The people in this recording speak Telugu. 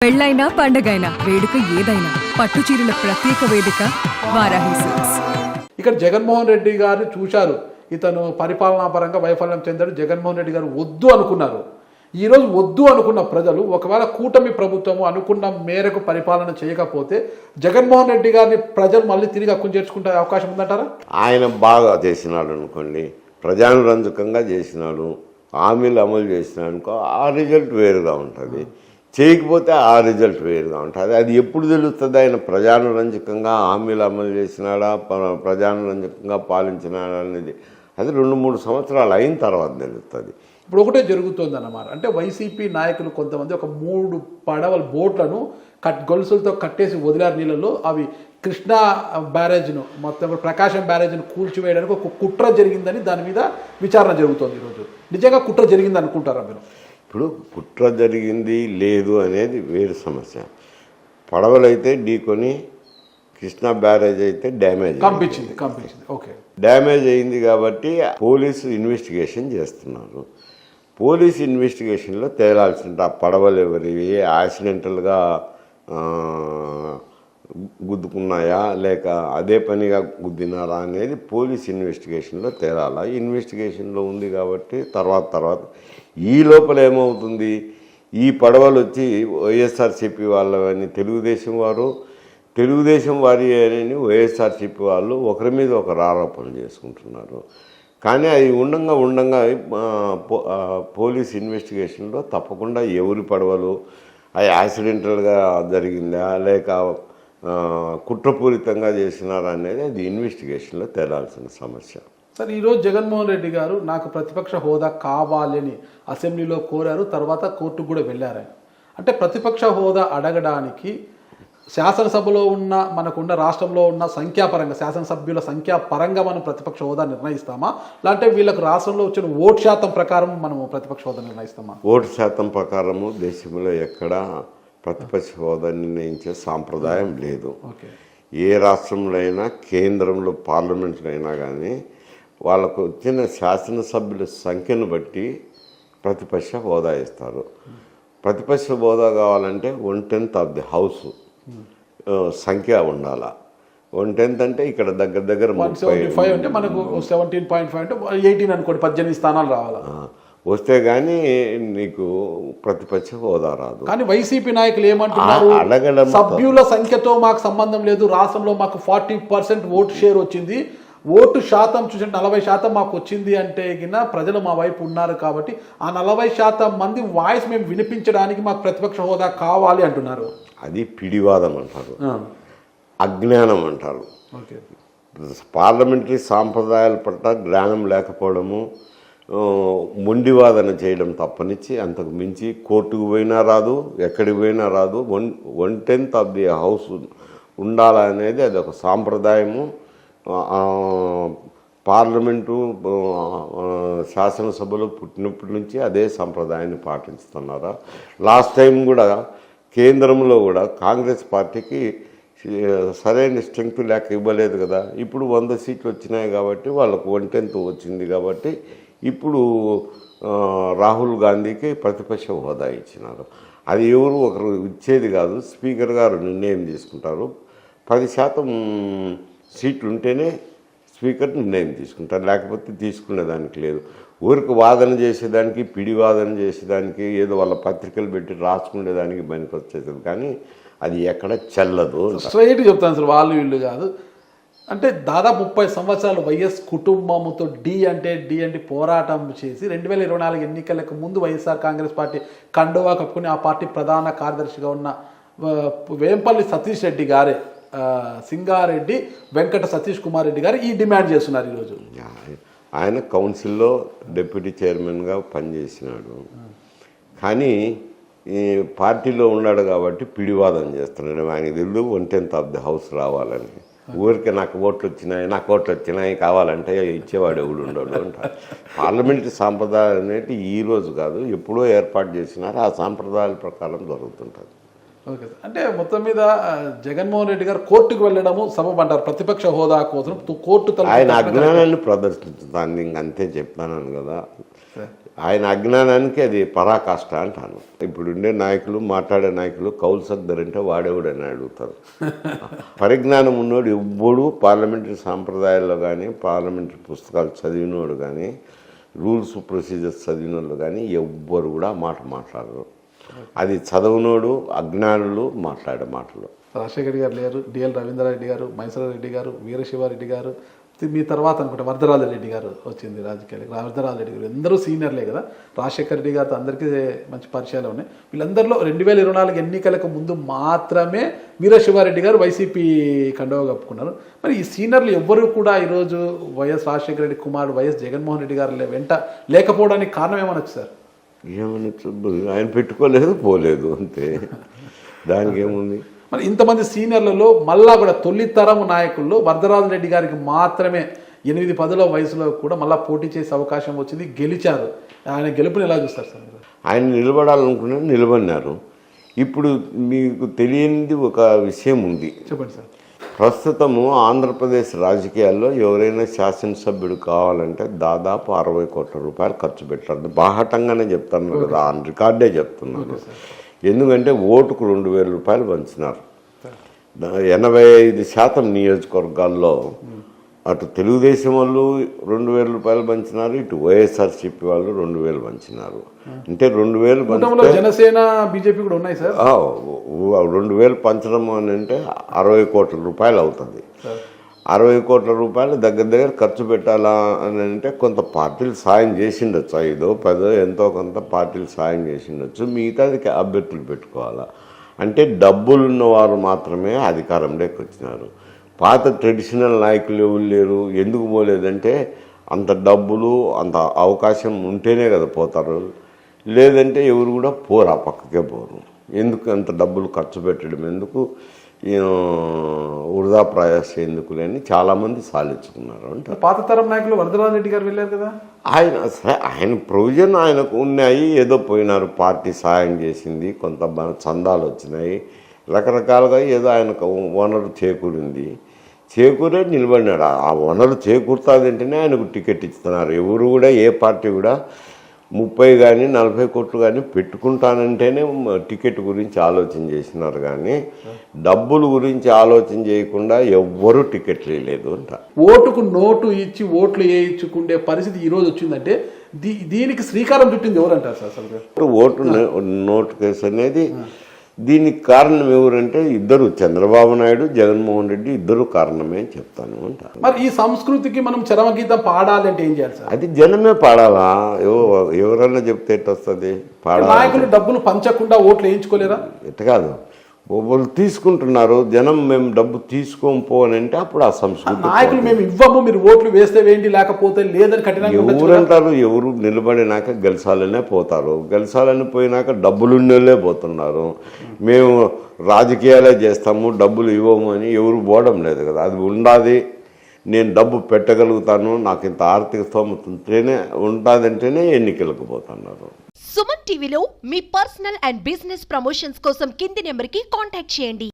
పెళ్ళైనా పండగైనా వేడుక ఏదైనా పట్టు చీరల ప్రత్యేక వేదిక వారాహి సిల్క్స్. ఇక్కడ జగన్మోహన్ రెడ్డి గారు చూశారు, ఇతను పరిపాలనా పరంగా వైఫల్యం చెందాడు, జగన్మోహన్ రెడ్డి గారు వద్దు అనుకున్నారు. ఈరోజు వద్దు అనుకున్న ప్రజలు ఒకవేళ కూటమి ప్రభుత్వము అనుకున్న మేరకు పరిపాలన చేయకపోతే జగన్మోహన్ రెడ్డి గారిని ప్రజలు మళ్ళీ తిరిగి హక్కును చేర్చుకుంటే అవకాశం ఉందంటారా? ఆయన బాగా చేసినాడు అనుకోండి, ప్రజానురంజకంగా చేసినాడు, హామీలు అమలు చేసినాడు అనుకో, ఆ రిజల్ట్ వేరుగా ఉంటుంది. చేయకపోతే ఆ రిజల్ట్ వేరుగా ఉంటుంది. అది ఎప్పుడు తెలుస్తుంది ఆయన ప్రజానురంజకంగా హామీలు అమలు చేసినాడా, ప్రజానురంజకంగా పాలించినాడా అనేది అది 2-3 సంవత్సరాలు అయిన తర్వాత తెలుస్తుంది. ఇప్పుడు ఒకటే జరుగుతుంది అన్నమాట. అంటే వైసీపీ నాయకులు కొంతమంది ఒక 3 పడవల బోట్లను గొలుసులతో కట్టేసి వదిలారు నీళ్ళలో. అవి కృష్ణా బ్యారేజ్ను మొత్తం ప్రకాశం బ్యారేజ్ను కూల్చివేయడానికి ఒక కుట్ర జరిగిందని దాని మీద విచారణ జరుగుతుంది ఈరోజు. నిజంగా కుట్ర జరిగింది అనుకుంటారా మీరు? ఇప్పుడు కుట్ర జరిగింది లేదు అనేది వేరు సమస్య. పడవలైతే ఢీకొని కృష్ణా బ్యారేజ్ అయితే డ్యామేజ్ కంపించింది. ఓకే, డ్యామేజ్ అయింది కాబట్టి పోలీసు ఇన్వెస్టిగేషన్ చేస్తున్నారు. పోలీస్ ఇన్వెస్టిగేషన్లో తేలాల్సింది ఆ పడవలు ఎవరివి, యాక్సిడెంటల్గా గుద్దుకున్నాయా లేక అదే పనిగా గుద్దినారా అనేది పోలీస్ ఇన్వెస్టిగేషన్లో తేలాలా. ఇన్వెస్టిగేషన్లో ఉంది కాబట్టి తర్వాత ఈ లోపల ఏమవుతుంది, ఈ పడవలు వచ్చి వైఎస్ఆర్సీపీ వాళ్ళని తెలుగుదేశం వారి అని వైఎస్ఆర్సీపీ వాళ్ళు ఒకరి మీద ఒకరు ఆరోపణలు చేసుకుంటున్నారు. కానీ అది ఉండంగా పోలీస్ ఇన్వెస్టిగేషన్లో తప్పకుండా ఎవరి పడవలు అవి యాక్సిడెంటల్గా జరిగిందా లేక కుట్రపూరితంగా చేసినారా అనేది అది ఇన్వెస్టిగేషన్లో తేలాల్సిన సమస్య. సార్, ఈరోజు జగన్మోహన్ రెడ్డి గారు నాకు ప్రతిపక్ష హోదా కావాలని అసెంబ్లీలో కోరారు, తర్వాత కోర్టుకు కూడా వెళ్ళారు. అంటే ప్రతిపక్ష హోదా అడగడానికి శాసనసభలో ఉన్న మనకున్న రాష్ట్రంలో ఉన్న సంఖ్యాపరంగా శాసనసభ్యుల సంఖ్యాపరంగా మనం ప్రతిపక్ష హోదా నిర్ణయిస్తామా, లేదంటే వీళ్ళకు రాష్ట్రంలో వచ్చిన ఓటు శాతం ప్రకారం మనము ప్రతిపక్ష హోదా నిర్ణయిస్తామా? ఓటు శాతం ప్రకారము దేశంలో ఎక్కడా ప్రతిపక్ష హోదా నిర్ణయించే సాంప్రదాయం లేదు. ఏ రాష్ట్రంలో అయినా కేంద్రంలో పార్లమెంట్లో అయినా కానీ వాళ్ళకు వచ్చిన శాసనసభ్యుల సంఖ్యను బట్టి ప్రతిపక్ష హోదా ఇస్తారు. ప్రతిపక్ష హోదా కావాలంటే 1/10 ఆఫ్ ది హౌస్ సంఖ్య ఉండాలా. 1/10 అంటే ఇక్కడ దగ్గర 175 అంటే మనకు 17.5 అంటే 18 అనుకోండి, 18 స్థానాలు రావాలా. వస్తే కానీ నీకు ప్రతిపక్ష హోదా రాదు. కానీ వైసీపీ నాయకులు ఏమంటున్నారు, సభ్యుల సంఖ్యతో మాకు సంబంధం లేదు, రాష్ట్రంలో మాకు 40% ఓటు షేర్ వచ్చింది, ఓటు శాతం చూసి 40% మాకు వచ్చింది అంటే గిన ప్రజలు మా వైపు ఉన్నారు కాబట్టి ఆ 40% మంది వాయిస్ మేము వినిపించడానికి మాకు ప్రతిపక్ష హోదా కావాలి అంటున్నారు. అది పిడివాదం అంటారు, అజ్ఞానం అంటారు. పార్లమెంటరీ సాంప్రదాయాల పట్ల జ్ఞానం లేకపోవడము, మొండివాదన చేయడం తప్పనిచ్చి అంతకు మించి కోర్టుకు పోయినా రాదు, ఎక్కడికి పోయినా రాదు. 1/10 ఆఫ్ ది హౌస్ ఉండాలనేది అది ఒక సాంప్రదాయము. పార్లమెంటు శాసనసభలో పుట్టినప్పటి నుంచి అదే సంప్రదాయాన్ని పాటిస్తున్నారా. లాస్ట్ టైం కూడా కేంద్రంలో కూడా కాంగ్రెస్ పార్టీకి సరైన స్ట్రెంగ్త్ లేక ఇవ్వలేదు కదా. ఇప్పుడు 100 సీట్లు వచ్చినాయి కాబట్టి వాళ్ళకు 1/10 వచ్చింది కాబట్టి ఇప్పుడు రాహుల్ గాంధీకి ప్రతిపక్ష హోదా ఇచ్చినారు. అది ఎవరు ఒకరు ఇచ్చేది కాదు, స్పీకర్ గారు నిర్ణయం తీసుకుంటారు. 10% సీట్లు ఉంటేనే స్పీకర్ నిర్ణయం తీసుకుంటారు, లేకపోతే తీసుకునేదానికి లేదు. ఊరికి వాదన చేసేదానికి, పిడివాదన చేసేదానికి, ఏదో వాళ్ళ పత్రికలు పెట్టి రాసుకునేదానికి పనికి వచ్చేది, కానీ అది ఎక్కడ చెల్లదు. స్ట్రైట్ చెప్తాను సార్, వాళ్ళు వీళ్ళు కాదు. అంటే దాదాపు 30 సంవత్సరాలు వైఎస్ కుటుంబంతో డి అంటే పోరాటం చేసి 2024 ఎన్నికలకు ముందు వైఎస్ఆర్ కాంగ్రెస్ పార్టీ కండువా కప్పుకుని ఆ పార్టీ ప్రధాన కార్యదర్శిగా ఉన్న వేంపల్లి సతీష్ రెడ్డి గారే సింగారెడ్డి వెంకట సతీష్ కుమార్ రెడ్డి గారు ఈ డిమాండ్ చేస్తున్నారు ఈరోజు. ఆయన కౌన్సిల్లో డిప్యూటీ చైర్మన్గా పనిచేసినాడు, కానీ ఈ పార్టీలో ఉన్నాడు కాబట్టి పిడివాదం చేస్తున్నాడు. ఆయనకి తెలుగు 1/10 ఆఫ్ ది హౌస్ రావాలని. ఊరికి నాకు ఓట్లు వచ్చినాయి కావాలంటే ఇచ్చేవాడు ఎవడు ఉండడు అంటారు. పార్లమెంటరీ సాంప్రదాయం అనేది ఈరోజు కాదు, ఎప్పుడో ఏర్పాటు చేసినారు. ఆ సాంప్రదాయాల ప్రకారం జరుగుతుంటుంది. ఓకే సార్, అంటే మొత్తం మీద జగన్మోహన్ రెడ్డి గారు కోర్టుకు వెళ్ళడము సబబు అంటారు ప్రతిపక్ష హోదా కోసం. కోర్టు ఆయన అజ్ఞానాన్ని ప్రదర్శించుతాను, ఇంకంతే చెప్తాను కదా. ఆయన అజ్ఞానానికి అది పరాకాష్ట అంటాను. ఇప్పుడుండే నాయకులు, మాట్లాడే నాయకులు కౌలు సర్దారంటే వాడేవాడని అడుగుతారు. పరిజ్ఞానం ఉన్నోడు ఎవ్వడు పార్లమెంటరీ సాంప్రదాయాల్లో కానీ, పార్లమెంటరీ పుస్తకాలు చదివినోడు కానీ, రూల్స్ ప్రొసీజర్స్ చదివినోళ్ళు కానీ ఎవ్వరు కూడా మాట మాట్లాడరు. అది చదవనోడు, అజ్ఞానులు మాట్లాడే మాటలు. రాజశేఖర్ గారు లేరు, డిఎల్ రవీంద్రారెడ్డి గారు, మైసరారెడ్డి గారు, వీరశివారెడ్డి గారు, మీ తర్వాత అనుకుంటే వరదరాజరెడ్డి గారు వచ్చింది రాజకీయాలకు. వరదరాజరెడ్డి గారు అందరూ సీనియర్లే కదా. రాజశేఖర రెడ్డి గారితో అందరికీ మంచి పరిచయాలు ఉన్నాయి. వీళ్ళందరిలో 2024 ఎన్నికలకు ముందు మాత్రమే వీరశివారెడ్డి గారు వైసీపీ కండువా కప్పుకున్నారు. మరి ఈ సీనియర్లు ఎవ్వరూ కూడా ఈరోజు వైఎస్ రాజశేఖర రెడ్డి కుమారుడు వైఎస్ జగన్మోహన్ రెడ్డి గారు వెంట లేకపోవడానికి కారణం ఏమనొచ్చు సార్? ఏమనొచ్చు, ఆయన పెట్టుకోలేదు, పోలేదు, అంతే. దానికి ఏముంది? మరి ఇంతమంది సీనియర్లలో మళ్ళా కూడా తొలితరం నాయకుల్లో వరదరాజరెడ్డి గారికి మాత్రమే 8-10 వయసులో కూడా మళ్ళీ పోటీ చేసే అవకాశం వచ్చింది, గెలిచారు. ఆయన గెలుపుని ఎలా చూస్తారు సార్ మీరు? ఆయన నిలబడాలనుకున్నా నిలబడినారు. ఇప్పుడు మీకు తెలియనిది ఒక విషయం ఉంది. చెప్పండి సార్. ప్రస్తుతము ఆంధ్రప్రదేశ్ రాజకీయాల్లో ఎవరైనా శాసనసభ్యుడు కావాలంటే దాదాపు 60 కోట్ల రూపాయలు ఖర్చు పెట్టారు. బాహటంగానే చెప్తాను కదా, ఆన్ రికార్డే చెప్తున్నాను. ఎందుకంటే ఓటుకు 2,000 రూపాయలు పంచినారు. 85% నియోజకవర్గాల్లో అటు తెలుగుదేశం వాళ్ళు 2,000 రూపాయలు పంచినారు, ఇటు వైఎస్ఆర్సీపీ వాళ్ళు 2,000 పంచినారు. అంటే 2,000 జనసేన, బీజేపీ కూడా ఉన్నాయి సార్. 2,000 పంచడం అని అంటే 60 కోట్ల రూపాయలు అవుతుంది. 60 కోట్ల రూపాయలు దగ్గర ఖర్చు పెట్టాలా అని అంటే కొంత పార్టీలు సాయం చేసిండొచ్చు, 5-10 ఎంతో కొంత పార్టీలు సాయం చేసిండొచ్చు, మిగతాది అభ్యర్థులు పెట్టుకోవాలా. అంటే డబ్బులు ఉన్నవారు మాత్రమే అధికారంలోకి వచ్చినారు. పాత ట్రెడిషనల్ నాయకులు ఎవరు లేరు. ఎందుకు పోలేదంటే అంత డబ్బులు, అంత అవకాశం ఉంటేనే కదా పోతారు. లేదంటే ఎవరు కూడా పోరు, ఆ పక్కకే పోరు. ఎందుకు అంత డబ్బులు ఖర్చు పెట్టడం, ఎందుకు వృధా ప్రయాస ఎందుకు అని చాలామంది సాధించుకున్నారు. అంటే పాత తరం నాయకులు వరదరాజరెడ్డి గారు వెళ్ళారు కదా. ఆయన ప్రొవిజన్ ఆయనకు ఉన్నాయి, ఏదో పోయినారు, పార్టీ సాయం చేసింది, కొంత చందాలు వచ్చినాయి, రకరకాలుగా ఏదో ఆయనకు వనరు చేకూరింది, చేకూరే నిలబడినాడు. ఆ వనరు చేకూరుతుందంటేనే ఆయనకు టికెట్ ఇస్తున్నారు. ఎవరు కూడా, ఏ పార్టీ కూడా 30 కానీ 40 కోట్లు కానీ పెట్టుకుంటానంటేనే టికెట్ గురించి ఆలోచన చేసినారు, కానీ డబ్బుల గురించి ఆలోచన చేయకుండా ఎవ్వరూ టికెట్లు వేయలేదు అంట. ఓటుకు నోటు ఇచ్చి ఓట్లు వేయించుకునే పరిస్థితి ఈరోజు వచ్చిందంటే దీనికి శ్రీకారం చుట్టింది ఎవరంటారు సార్? అసలు ఓటు నోటు కేసు అనేది దీనికి కారణం ఎవరంటే ఇద్దరు, చంద్రబాబు నాయుడు, జగన్మోహన్ రెడ్డి, ఇద్దరు కారణమే అని చెప్తాను అంట. మరి ఈ సంస్కృతికి మనం చరమగీతం పాడాలి అంటే ఏం చేయాలి సార్? అది జనమే పాడాలా? ఎవరన్నా చెప్తే ఎట్టు వస్తుంది? పాడాలి. నాయకులు డబ్బులు పంచకుండా ఓట్లు వేయించుకోలేరా? ఎట్ట కాదు, వాళ్ళు తీసుకుంటున్నారు, జనం మేము డబ్బు తీసుకోకపోనంటే అప్పుడు ఆ సంస్కృతి. నాయకులు మేము ఇవ్వము, మీరు ఓట్లు వేస్తే వేయండి, లేకపోతే లేదని కఠినంగా ఎవరంటారు? ఎవరు నిలబడినాక గెలిచాలనే పోతారు, గెలిచాలని పోయినాక డబ్బులుండేలే పోతున్నారు. మేము రాజకీయాలే చేస్తాము, డబ్బులు ఇవ్వము అని ఎవరు పోవడం లేదు కదా. అది ఉండాది, నేను డబ్బు పెట్టగలుగుతాను, నాకు ఇంత ఆర్థిక స్తోమత ఉంటేనే ఉంటుందంటేనే ఎన్నికలకు పోతున్నారు. సుమన్ టీవీలో మీ పర్సనల్ అండ్ బిజినెస్ ప్రమోషన్స్ కోసం కింది నెంబర్కి కాంటాక్ట్ చేయండి.